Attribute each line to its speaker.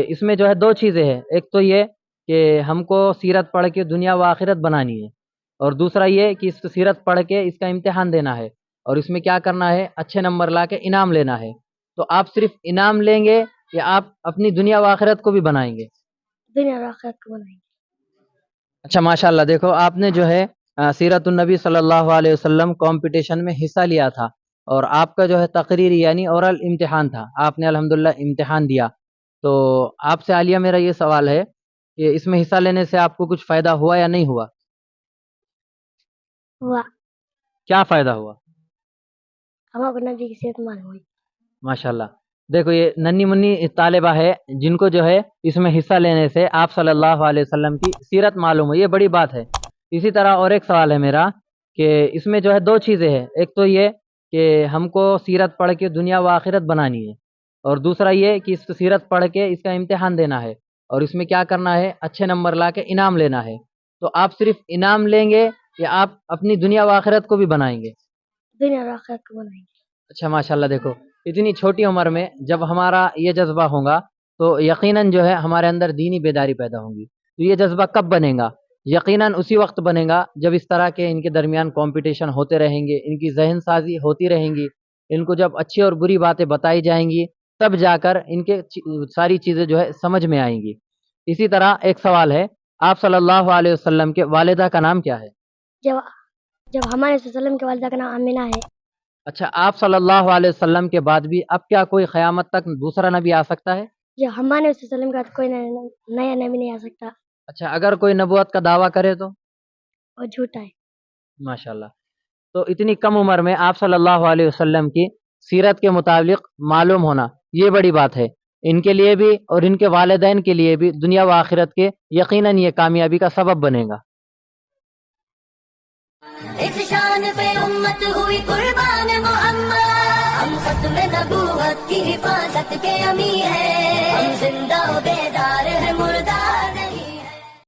Speaker 1: اس میں جو ہے دو چیزیں ہیں، ایک تو یہ کہ ہم کو سیرت پڑھ کے دنیا و آخرت بنانی ہے، اور دوسرا یہ کہ اس سیرت پڑھ کے اس کا امتحان دینا ہے، اور اس میں کیا کرنا ہے، اچھے نمبر لا کے انعام لینا ہے۔ تو آپ صرف انعام لیں گے یا آپ اپنی دنیا و آخرت کو بھی بنائیں گے؟
Speaker 2: دنیا اور آخرت کو بنائیں گے۔
Speaker 1: اچھا ماشاءاللہ، دیکھو آپ نے جو ہے سیرت النبی صلی اللہ علیہ وسلم کمپٹیشن میں حصہ لیا تھا، اور آپ کا جو ہے تقریری یعنی اورل امتحان تھا، آپ نے الحمدللہ امتحان دیا۔ تو آپ سے عالیہ میرا یہ سوال ہے کہ اس میں حصہ لینے سے آپ کو کچھ فائدہ ہوا یا نہیں ہوا؟
Speaker 2: ہوا۔
Speaker 1: کیا فائدہ ہوا؟
Speaker 2: ہم کو نبی کی سیرت معلوم ہوئی۔
Speaker 1: ماشاءاللہ، دیکھو یہ ننھی منی طالبہ ہے جن کو جو ہے اس میں حصہ لینے سے آپ صلی اللہ علیہ وسلم کی سیرت معلوم ہوئی، یہ بڑی بات ہے۔ اسی طرح اور ایک سوال ہے میرا کہ اس میں جو ہے دو چیزیں ہیں، ایک تو یہ کہ ہم کو سیرت پڑھ کے دنیا و آخرت بنانی ہے، اور دوسرا یہ کہ اس سیرت پڑھ کے اس کا امتحان دینا ہے، اور اس میں کیا کرنا ہے، اچھے نمبر لا کے انعام لینا ہے۔ تو آپ صرف انعام لیں گے یا آپ اپنی دنیا و آخرت کو بھی بنائیں گے؟
Speaker 2: دنیا اور آخرت کو بنائیں گے۔
Speaker 1: اچھا ماشاءاللہ، دیکھو اتنی چھوٹی عمر میں جب ہمارا یہ جذبہ ہوگا تو یقیناً جو ہے ہمارے اندر دینی بیداری پیدا ہوگی۔ تو یہ جذبہ کب بنے گا؟ یقیناً اسی وقت بنے گا جب اس طرح کے ان کے درمیان کمپٹیشن ہوتے رہیں گے، ان کی ذہن سازی ہوتی رہیں گی، ان کو جب اچھی اور بری باتیں بتائی جائیں گی تب جا کر ان کے ساری چیزیں جو ہے سمجھ میں آئیں گی۔ اسی طرح ایک سوال ہے، آپ صلی اللہ علیہ وسلم کے والدہ کا نام کیا ہے؟
Speaker 2: جب ہمارے وسلم کے والدہ کا نام آمینہ ہے۔
Speaker 1: اچھا، آپ صلی اللہ علیہ وسلم کے بعد بھی اب کیا کوئی قیامت تک دوسرا نبی آ سکتا ہے؟
Speaker 2: جب ہمارے وسلم کا کوئی نیا نبی نہیں آ سکتا،
Speaker 1: اچھا، اگر کوئی نبوت کا دعویٰ کرے تو؟
Speaker 2: اور جھوٹا ہے۔
Speaker 1: ماشاءاللہ، تو اتنی کم عمر میں آپ صلی اللہ علیہ وسلم کی سیرت کے مطابق معلوم ہونا یہ بڑی بات ہے، ان کے لیے بھی اور ان کے والدین کے لیے بھی دنیا و آخرت کے یقیناً یہ کامیابی کا سبب بنے گا۔
Speaker 3: اس شان پہ امت ہوئی قربان محمد، ہم ختم نبوت کی حفاظت کے امی ہیں، ہم زندہ و بیدار